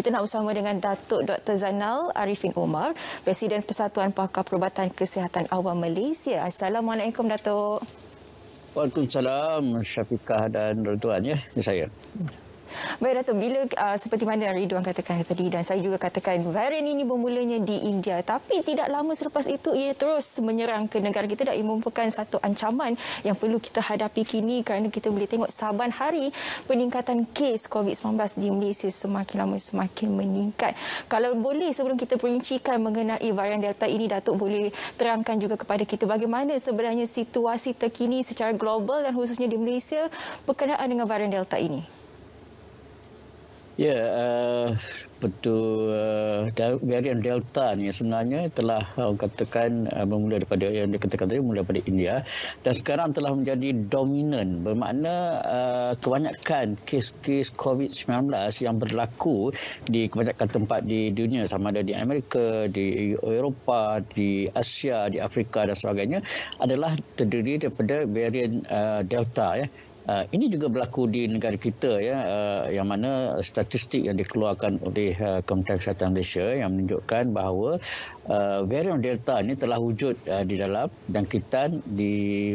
Kita nak bersama dengan Datuk Dr. Zainal Arifin Omar, Presiden Persatuan Pakar Perubatan Kesihatan Awam Malaysia. Assalamualaikum, Datuk. Waalaikumsalam, Syafiqah dan Ridwan, ya, saya. Baik, Datuk, bila seperti mana Ridwan katakan tadi dan saya juga katakan, varian ini bermulanya di India, tapi tidak lama selepas itu ia terus menyerang ke negara kita dan ia merupakan satu ancaman yang perlu kita hadapi kini kerana kita boleh tengok saban hari peningkatan kes COVID-19 di Malaysia semakin lama semakin meningkat. Kalau boleh, sebelum kita perincikan mengenai varian Delta ini, Datuk boleh terangkan juga kepada kita bagaimana sebenarnya situasi terkini secara global dan khususnya di Malaysia berkenaan dengan varian Delta ini. Ya, betul. Varian Delta ni sebenarnya telah katakan bermula daripada yang dikatakan tadi, mula daripada India dan sekarang telah menjadi dominan. Bermakna kebanyakan kes-kes COVID-19 yang berlaku di kebanyakan tempat di dunia, sama ada di Amerika, di Eropah, di Asia, di Afrika dan sebagainya, adalah terdiri daripada varian Delta, ya. Ini juga berlaku di negara kita, ya, yang mana statistik yang dikeluarkan oleh Kementerian Kesihatan Malaysia yang menunjukkan bahawa varian Delta ini telah wujud di dalam jangkitan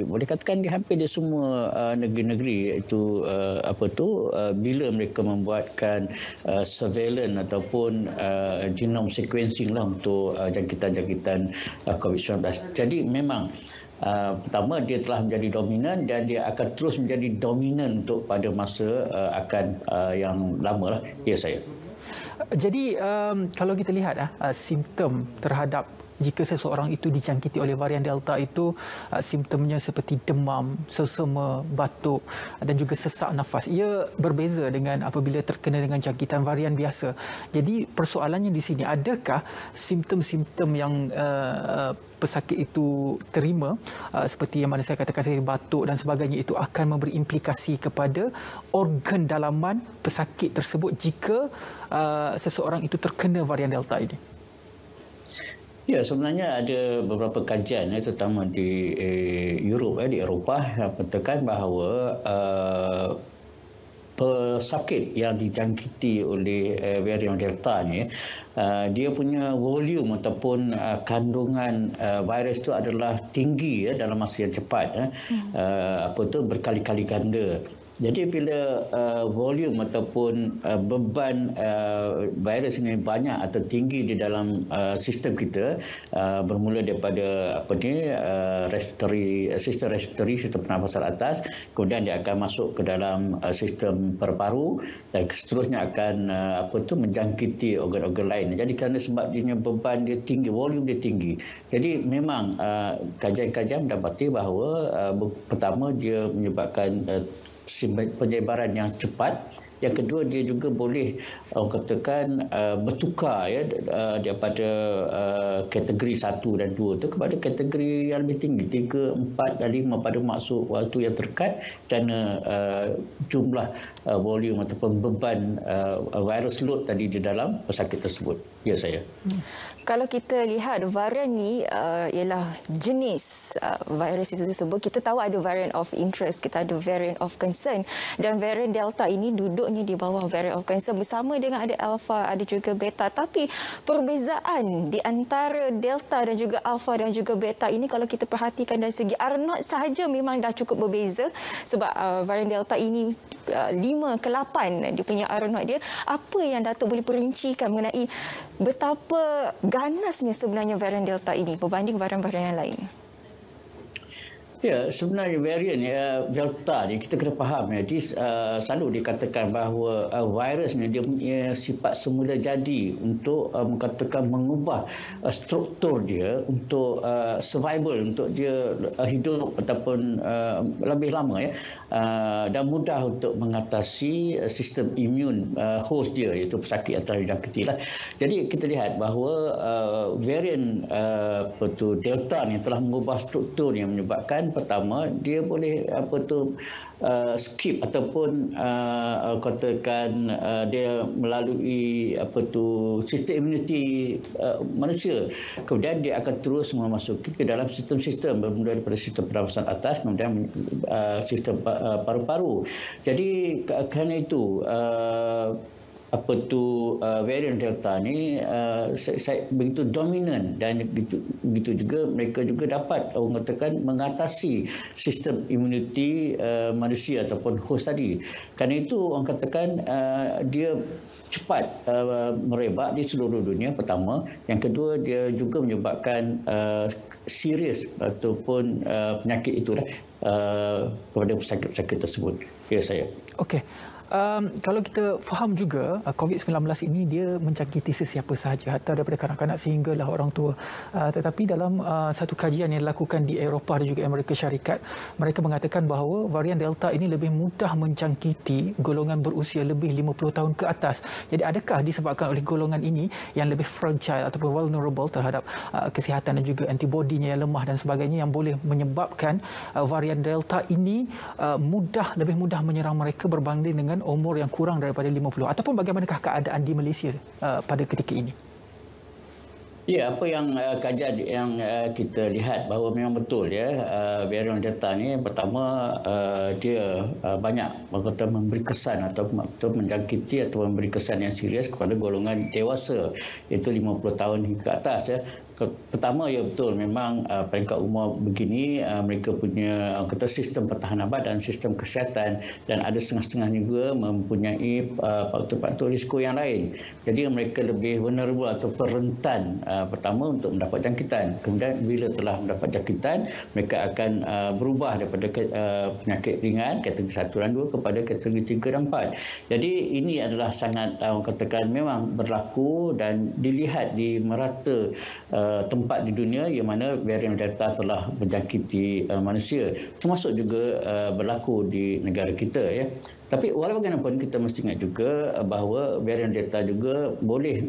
boleh katakan di hampir di semua negeri-negeri, iaitu bila mereka membuatkan surveillance ataupun genome sequencing lah untuk jangkitan-jangkitan COVID-19. Jadi memang pertama, dia telah menjadi dominan dan dia akan terus menjadi dominan untuk pada masa yang lama lah. Ya, saya. Jadi kalau kita lihat simptom terhadap jika seseorang itu dijangkiti oleh varian Delta itu, simptomnya seperti demam, selsema, batuk dan juga sesak nafas. Ia berbeza dengan apabila terkena dengan jangkitan varian biasa. Jadi persoalannya di sini, adakah simptom-simptom yang pesakit itu terima, seperti yang mana saya katakan tadi, batuk dan sebagainya, itu akan memberi implikasi kepada organ dalaman pesakit tersebut jika seseorang itu terkena varian Delta ini? Ya, sebenarnya ada beberapa kajian, terutama di di Eropah, yang mengatakan bahawa pesakit yang dijangkiti oleh varian Delta ni, dia punya volume ataupun kandungan virus itu adalah tinggi, dalam masa yang cepat, berkali-kali ganda. Jadi bila volume ataupun beban virus ini banyak atau tinggi di dalam sistem kita, bermula daripada sistem respiratory, sistem pernafasan atas, kemudian dia akan masuk ke dalam sistem paru-paru dan seterusnya akan menjangkiti organ-organ lain. Jadi kerana sebab dia beban dia tinggi, volume dia tinggi. Jadi memang kajian-kajian mendapati bahawa pertama dia menyebabkan penyebaran yang cepat. Yang kedua, dia juga boleh bertukar, daripada kategori 1 dan 2 itu kepada kategori yang lebih tinggi, 3, 4 dan 5 pada maksud waktu yang terdekat, dan jumlah volume ataupun beban virus load tadi di dalam pesakit tersebut. Ya, saya. Kalau kita lihat varian ni ialah jenis virus itu tersebut, kita tahu ada variant of interest, kita ada variant of concern, dan varian Delta ini duduknya di bawah variant of concern bersama dengan ada Alpha, ada juga Beta. Tapi perbezaan di antara Delta dan juga Alpha dan juga Beta ini, kalau kita perhatikan dari segi R0 sahaja memang dah cukup berbeza, sebab varian Delta ini 5 ke 8 dia punya R0 dia. Apa yang Datuk boleh perincikan mengenai betapa ganasnya sebenarnya varian Delta ini berbanding varian-varian yang lain? Ya, sebenarnya varian Delta ni kita kena faham, selalu dikatakan bahawa virus ni dia punya sifat semula jadi untuk mengubah struktur dia untuk survival, untuk dia hidup ataupun lebih lama, dan mudah untuk mengatasi sistem imun host dia, iaitu pesakit yang telah dijangkiti lah. Jadi kita lihat bahawa varian Delta ni telah mengubah struktur yang menyebabkan, pertama, dia boleh skip ataupun dia melalui sistem imuniti manusia. Kemudian dia akan terus memasuki ke dalam sistem-sistem, bermula daripada sistem pernafasan atas, kemudian sistem paru-paru. Jadi kerana itu varian Delta ni begitu dominan, dan begitu juga mereka juga dapat orang katakan mengatasi sistem imuniti manusia ataupun host tadi. Kerana itu orang katakan dia cepat merebak di seluruh dunia, pertama. Yang kedua, dia juga menyebabkan serius ataupun penyakit itu kepada pesakit-pesakit tersebut. Ya, saya. Okey. Kalau kita faham juga COVID-19 ini dia menjangkiti sesiapa sahaja, hatta daripada kanak-kanak sehinggalah orang tua. Tetapi dalam satu kajian yang dilakukan di Eropah dan juga Amerika Syarikat, mereka mengatakan bahawa varian Delta ini lebih mudah menjangkiti golongan berusia lebih 50 tahun ke atas. Jadi adakah disebabkan oleh golongan ini yang lebih fragile ataupun vulnerable terhadap kesihatan dan juga antibodinya yang lemah dan sebagainya, yang boleh menyebabkan varian Delta ini lebih mudah menyerang mereka berbanding dengan umur yang kurang daripada 50, ataupun bagaimanakah keadaan di Malaysia pada ketika ini? Ya, apa yang kajian yang kita lihat bahawa memang betul ya, varian Delta ni pertama dia banyak memberi kesan atau menjangkiti atau memberi kesan yang serius kepada golongan dewasa, iaitu 50 tahun hingga ke atas ya. Pertama, ya betul, memang peringkat umur begini mereka punya sistem pertahanan badan, sistem kesihatan, dan ada setengah-setengah juga mempunyai faktor-faktor risiko yang lain. Jadi mereka lebih vulnerable atau rentan pertama untuk mendapat jangkitan. Kemudian bila telah mendapat jangkitan, mereka akan berubah daripada penyakit ringan kategori 1 dan 2 kepada kategori 3 dan 4. Jadi ini adalah sangat orang katakan memang berlaku dan dilihat di merata tempat di dunia yang mana varian Delta telah menjangkiti manusia, termasuk juga berlaku di negara kita ya. Tapi walau bagaimanapun, kita mesti ingat juga bahawa varian Delta juga boleh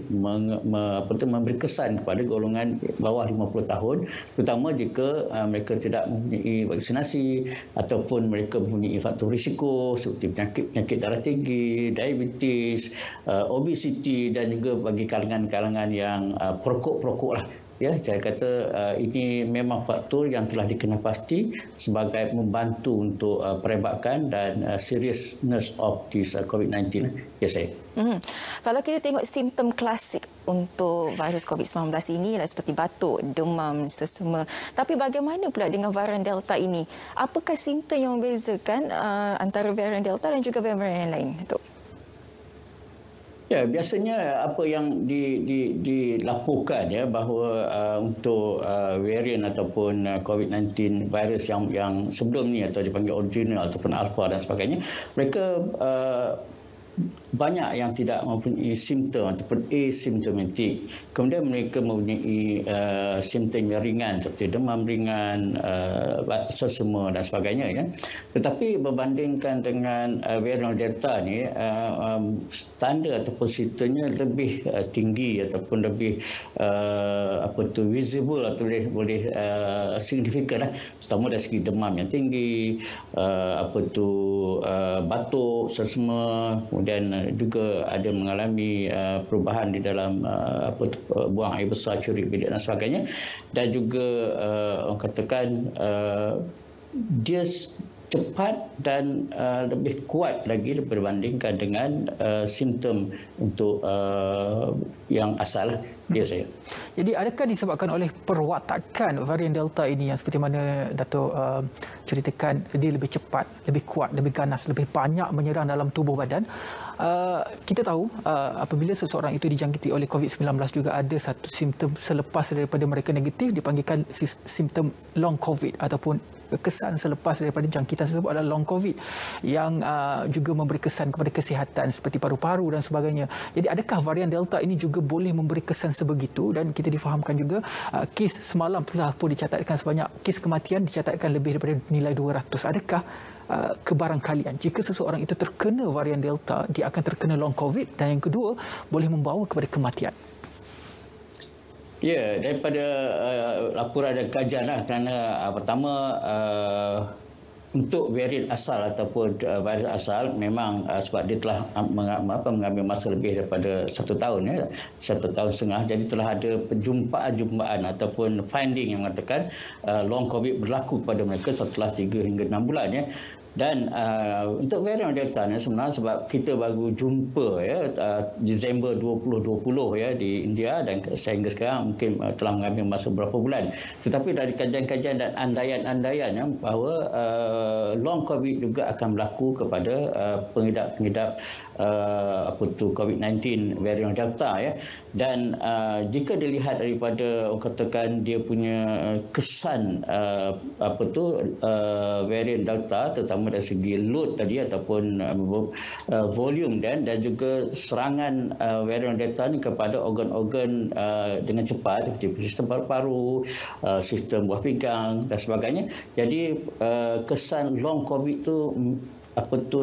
memberi kesan kepada golongan bawah 50 tahun, terutama jika mereka tidak mempunyai vaksinasi ataupun mereka mempunyai faktor risiko seperti penyakit darah tinggi, diabetes, obesiti, dan juga bagi kalangan-kalangan yang perokok lah. Ya, saya kata ini memang faktor yang telah dikenal pasti sebagai membantu untuk perebakan dan seriousness of this COVID-19. Ya, saya. Kalau kita tengok simptom klasik untuk virus COVID-19 ini ialah seperti batuk, demam, sesama. Tapi bagaimana pula dengan varian Delta ini? Apakah simptom yang membezakan antara varian Delta dan juga varian yang lain? Ya, biasanya apa yang dilaporkan ya bahawa untuk varian ataupun COVID-19 virus yang sebelum ni atau dipanggil original ataupun alpha dan sebagainya, mereka banyak yang tidak mempunyai simptom ataupun asymptomatic. Kemudian mereka mempunyai simptom yang ringan seperti demam ringan, sesama dan sebagainya ya. Tetapi berbandingkan dengan varian Delta ni, tanda ataupun simptomnya lebih tinggi ataupun lebih visible atau boleh signifikan lah. Terutama dari segi demam yang tinggi, batuk, sesama, kemudian juga ada mengalami perubahan di dalam buang air besar, curi bilik dan sebagainya, dan juga orang katakan dia cepat dan lebih kuat lagi berbandingkan dengan simptom untuk yang asal dia saya. Jadi adakah disebabkan oleh perwatakan varian Delta ini yang seperti mana Dato' ceritakan, dia lebih cepat, lebih kuat, lebih ganas, lebih banyak menyerang dalam tubuh badan? Kita tahu apabila seseorang itu dijangkiti oleh COVID-19 juga ada satu simptom selepas daripada mereka negatif, dipanggilkan simptom long COVID ataupun kesan selepas daripada jangkitan tersebut adalah long COVID yang juga memberi kesan kepada kesihatan seperti paru-paru dan sebagainya. Jadi adakah varian Delta ini juga boleh memberi kesan sebegitu? Dan kita difahamkan juga kes semalam pun dicatatkan sebanyak kes kematian dicatatkan lebih daripada nilai 200. Adakah kebarangkalian jika seseorang itu terkena varian Delta, dia akan terkena long COVID, dan yang kedua boleh membawa kepada kematian? Ya, daripada laporan dan kajian lah, kerana pertama untuk varian asal ataupun virus asal memang sebab dia telah mengambil masa lebih daripada 1 tahun ya, 1 tahun setengah, jadi telah ada perjumpaan ataupun finding yang mengatakan long COVID berlaku kepada mereka setelah 3 hingga 6 bulan ya. Dan untuk varian Delta ni sebenarnya sebab kita baru jumpa Disember 2020 di India, dan sehingga sekarang mungkin telah mengambil masa beberapa bulan. Tetapi dari kajian-kajian dan andaian-andaian bahawa long COVID juga akan berlaku kepada pengidap-pengidap COVID-19 varian Delta dan jika dilihat daripada katakan dia punya kesan varian Delta, terutama dari segi load tadi ataupun volume dan juga serangan varian Delta ni kepada organ-organ dengan cepat seperti sistem paru-paru, sistem buah pinggang dan sebagainya. Jadi kesan long COVID tu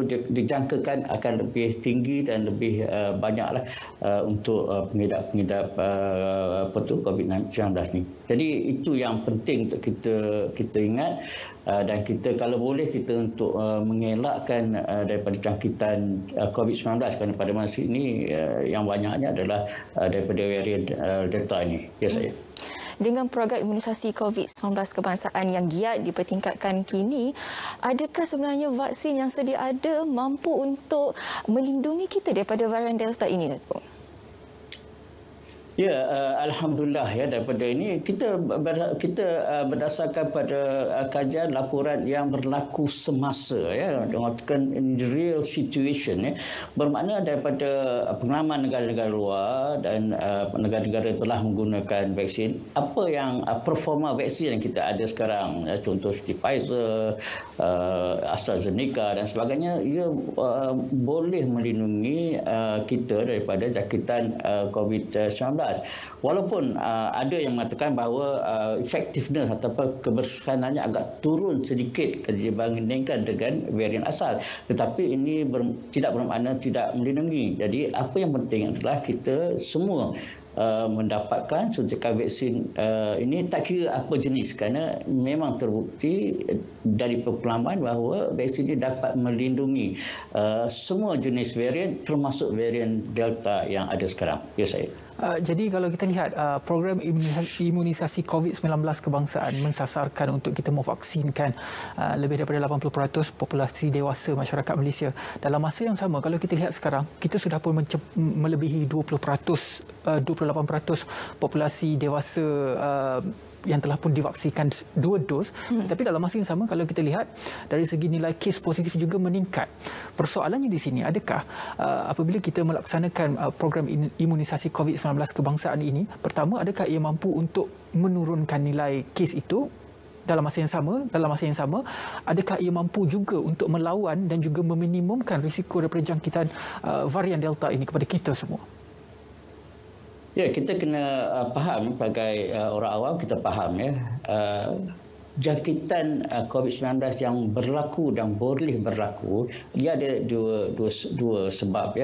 dijangkakan akan lebih tinggi dan lebih banyaklah untuk pengidap-pengidap COVID-19 ni. Jadi itu yang penting untuk kita ingat, dan kita kalau boleh kita untuk mengelakkan daripada jangkitan COVID-19, kerana pada masa ini yang banyaknya adalah daripada varian Delta ini. Ya saya. Dengan program imunisasi COVID-19 kebangsaan yang giat dipertingkatkan kini, adakah sebenarnya vaksin yang sedia ada mampu untuk melindungi kita daripada varian Delta ini, Datuk? Ya, alhamdulillah daripada ini kita berdasarkan pada kajian laporan yang berlaku semasa mengatakan in the real situation bermakna daripada pengalaman negara-negara luar dan negara-negara yang telah menggunakan vaksin, apa yang performa vaksin yang kita ada sekarang, contoh seperti Pfizer, AstraZeneca dan sebagainya, ia boleh melindungi kita daripada jangkitan COVID-19. Walaupun ada yang mengatakan bahawa effectiveness atau kebersihanannya agak turun sedikit dibandingkan dengan varian asal, tetapi ini tidak bermakna tidak melindungi. Jadi apa yang penting adalah kita semua mendapatkan suntikan vaksin ini, tak kira apa jenis, kerana memang terbukti dari pengalaman bahawa vaksin ini dapat melindungi semua jenis varian termasuk varian Delta yang ada sekarang. Ya saya. Jadi kalau kita lihat program imunisasi COVID-19 kebangsaan mensasarkan untuk kita memvaksinkan lebih daripada 80% populasi dewasa masyarakat Malaysia. Dalam masa yang sama, kalau kita lihat sekarang, kita sudah pun melebihi 28% populasi dewasa yang telah pun divaksinkan 2 dos. Tapi dalam masa yang sama, kalau kita lihat dari segi nilai kes positif juga meningkat. Persoalannya di sini, adakah apabila kita melaksanakan program imunisasi COVID-19 kebangsaan ini, pertama, adakah ia mampu untuk menurunkan nilai kes itu? Dalam masa yang sama, adakah ia mampu juga untuk melawan dan juga meminimumkan risiko daripada jangkitan varian Delta ini kepada kita semua? Ya, kita kena faham sebagai orang awam, kita faham jangkitan COVID-19 yang berlaku dan boleh berlaku, dia ada dua sebab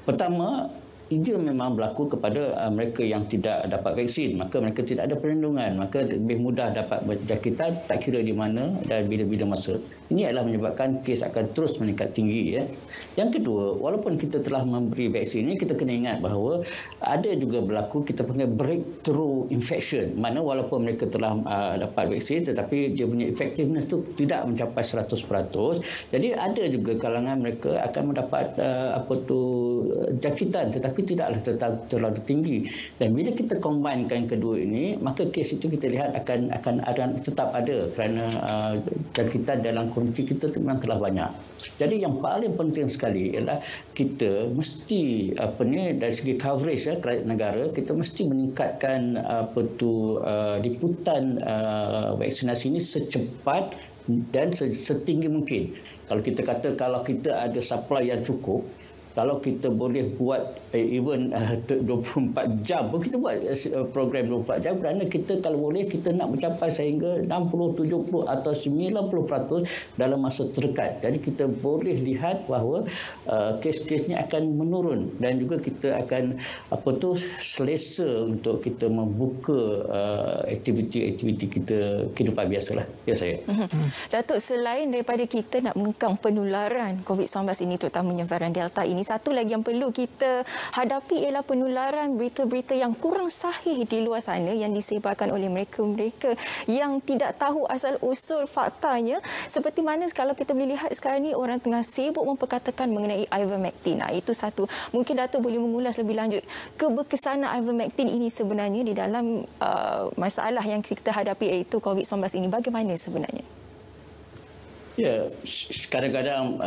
Pertama, dia memang berlaku kepada mereka yang tidak dapat vaksin, maka mereka tidak ada perlindungan, maka lebih mudah dapat jangkitan tak kira di mana dan bila-bila masa. Ini adalah menyebabkan kes akan terus meningkat tinggi. Yang kedua, walaupun kita telah memberi vaksin ini, kita kena ingat bahawa ada juga berlaku kita panggil breakthrough infection, mana walaupun mereka telah dapat vaksin tetapi dia punya effectiveness tu tidak mencapai 100%. Jadi ada juga kalangan mereka akan mendapat jangkitan tetapi tidaklah terlalu tinggi. Dan bila kita combinekan kedua ini, maka kes itu kita lihat akan tetap ada, kerana jangkitan dalam komuniti kita memang telah banyak. Jadi yang paling penting sekali ialah kita mesti dari segi coverage kerajaan negara, kita mesti meningkatkan liputan vaksinasi ini secepat dan setinggi mungkin. Kalau kita kata kalau kita ada supply yang cukup, kalau kita boleh buat even 24 jam pun kita buat program 24 jam, kerana kita kalau boleh kita nak mencapai sehingga 60, 70 atau 90% dalam masa terdekat. Jadi kita boleh lihat bahawa kes-kesnya akan menurun dan juga kita akan selesa untuk kita membuka aktiviti-aktiviti kita kehidupan biasalah. Ya saya. Datuk, selain daripada kita nak mengekang penularan COVID-19 ini, terutamanya varian Delta ini, ini. Satu lagi yang perlu kita hadapi ialah penularan berita-berita yang kurang sahih di luar sana yang disebarkan oleh mereka-mereka yang tidak tahu asal-usul faktanya. Seperti mana kalau kita boleh lihat sekarang ni orang tengah sibuk memperkatakan mengenai ivermectin. Itu satu. Mungkin Datuk boleh mengulas lebih lanjut keberkesanan ivermectin ini sebenarnya di dalam masalah yang kita hadapi iaitu COVID-19 ini. Bagaimana sebenarnya? Ya, kadang-kadang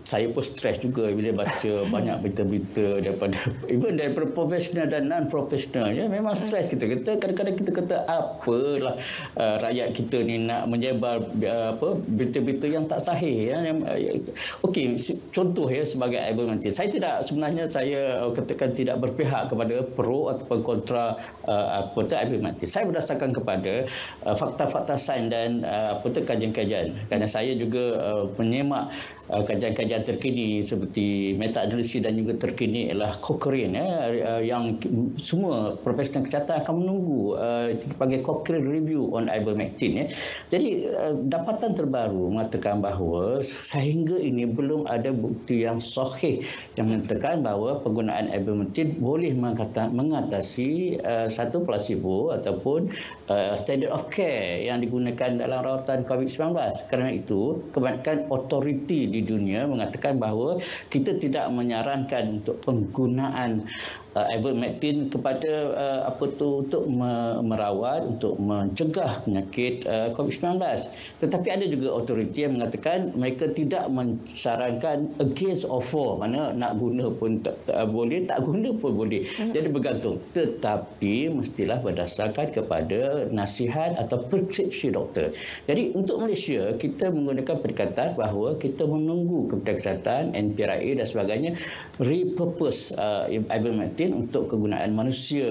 saya pun stres juga bila baca banyak berita-berita daripada profesional dan non-profesional. Ya, memang stres kita. Kadang-kadang kita kata apalah rakyat kita ni nak menyebar berita-berita yang tak sahih. Ya. Okey, contoh ya sebagai ivermectin. Sebenarnya saya katakan tidak berpihak kepada pro ataupun kontra ivermectin. Saya berdasarkan kepada fakta-fakta sains dan kajian-kajian. Kerana saya juga menyemak kajian-kajian terkini seperti meta-analisis dan juga terkini ialah Cochrane yang semua profesional kesihatan akan menunggu dipanggil Cochrane Review on Ivermectin. Jadi dapatan terbaru mengatakan bahawa sehingga ini belum ada bukti yang sahih yang mengatakan bahawa penggunaan Ivermectin boleh mengatasi satu placebo ataupun standard of care yang digunakan dalam rawatan COVID-19. Kerana itu kebanyakan otoriti di dunia mengatakan bahawa kita tidak menyarankan untuk penggunaan ivermectin kepada untuk merawat, untuk mencegah penyakit COVID-19. Tetapi ada juga otoriti yang mengatakan mereka tidak mensarankan against or for, mana nak guna pun boleh, tak guna pun boleh. Jadi bergantung. Tetapi mestilah berdasarkan kepada nasihat atau preskripsi doktor. Jadi untuk Malaysia kita menggunakan pendekatan bahawa kita menunggu Kementerian Kesihatan, NPRA dan sebagainya repurpose ivermectin untuk kegunaan manusia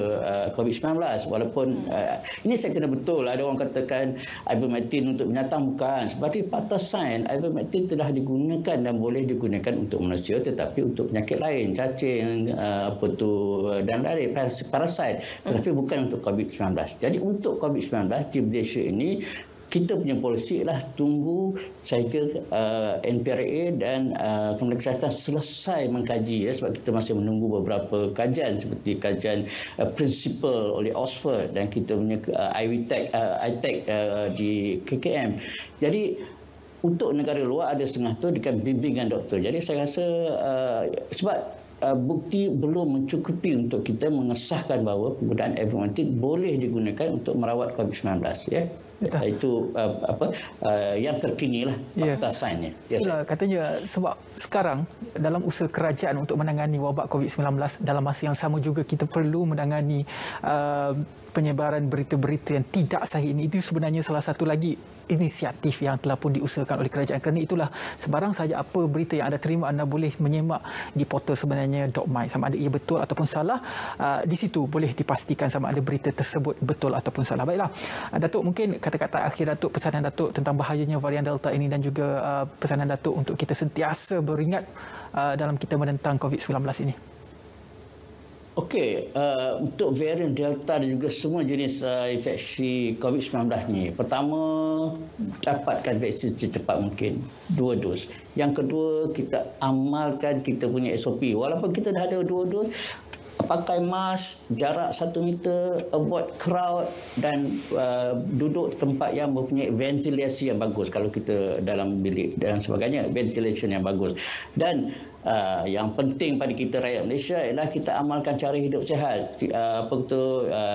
COVID-19. Walaupun ini saya kena betul, ada orang katakan ivermectin untuk binatang, bukan. Seperti fakta sains, ivermectin telah digunakan dan boleh digunakan untuk manusia tetapi untuk penyakit lain, cacing dan lain parasit, tetapi bukan untuk COVID-19. Jadi untuk COVID-19 di Malaysia ini kita punya polisi ialah tunggu sehingga NPRA dan Kementerian Kesihatan selesai mengkaji, sebab kita masih menunggu beberapa kajian seperti kajian prinsipal oleh Oxford dan kita punya ITEC di KKM. Jadi untuk negara luar ada setengah tu dengan bimbingan doktor. Jadi saya rasa sebab bukti belum mencukupi untuk kita mengesahkan bahawa penggunaan ivermectin boleh digunakan untuk merawat COVID-19, ya. Itu yang terkini lah fakta sainsnya. Itulah katanya sebab sekarang dalam usaha kerajaan untuk menangani wabak COVID-19, dalam masa yang sama juga kita perlu menangani penyebaran berita-berita yang tidak sahih ini. Itu sebenarnya salah satu lagi inisiatif yang telah pun diusahakan oleh kerajaan. Kerana itulah sebarang saja apa berita yang anda terima, anda boleh menyemak di portal sebenarnya .my. Sama ada ia betul ataupun salah, di situ boleh dipastikan sama ada berita tersebut betul ataupun salah. Baiklah, Datuk, mungkin kata-kata akhir Datuk, pesanan Datuk tentang bahayanya varian Delta ini dan juga pesanan Datuk untuk kita sentiasa beringat dalam kita menentang COVID-19 ini. Okey, untuk varian Delta dan juga semua jenis infeksi COVID-19 ni, pertama, dapatkan vaksin secepat mungkin, 2 dos. Yang kedua, kita amalkan kita punya SOP. Walaupun kita dah ada 2 dos, pakai mask, jarak 1 meter, avoid crowd dan duduk di tempat yang mempunyai ventilasi yang bagus. Kalau kita dalam bilik dan sebagainya, ventilation yang bagus. Dan yang penting pada kita rakyat Malaysia ialah kita amalkan cara hidup sihat.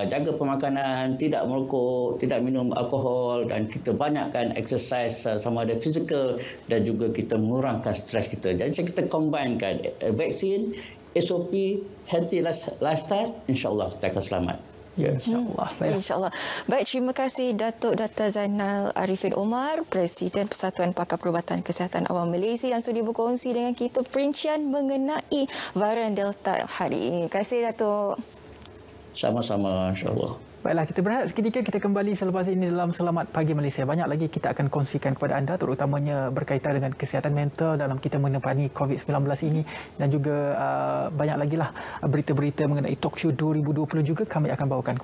Jaga pemakanan, tidak merokok, tidak minum alkohol dan kita banyakkan exercise sama ada fizikal dan juga kita mengurangkan stres kita. Jadi kita combinekan vaksin, SOP, healthy lifestyle, insya-Allah kita akan selamat. Ya, insya-Allah. Insya-Allah. Baik, terima kasih Datuk Dr. Zainal Arifin Omar, Presiden Persatuan Pakar Perubatan Kesihatan Awam Malaysia yang sudi berkongsi dengan kita perincian mengenai varian Delta hari ini. Terima kasih Datuk. Sama-sama, insya-Allah. Baiklah, kita berehat seketika, kita kembali selepas ini dalam Selamat Pagi Malaysia. Banyak lagi kita akan kongsikan kepada anda, terutamanya berkaitan dengan kesihatan mental dalam kita menepani COVID-19 ini dan juga banyak lagi lah berita-berita mengenai Talkshow 2020 juga kami akan bawakan kepada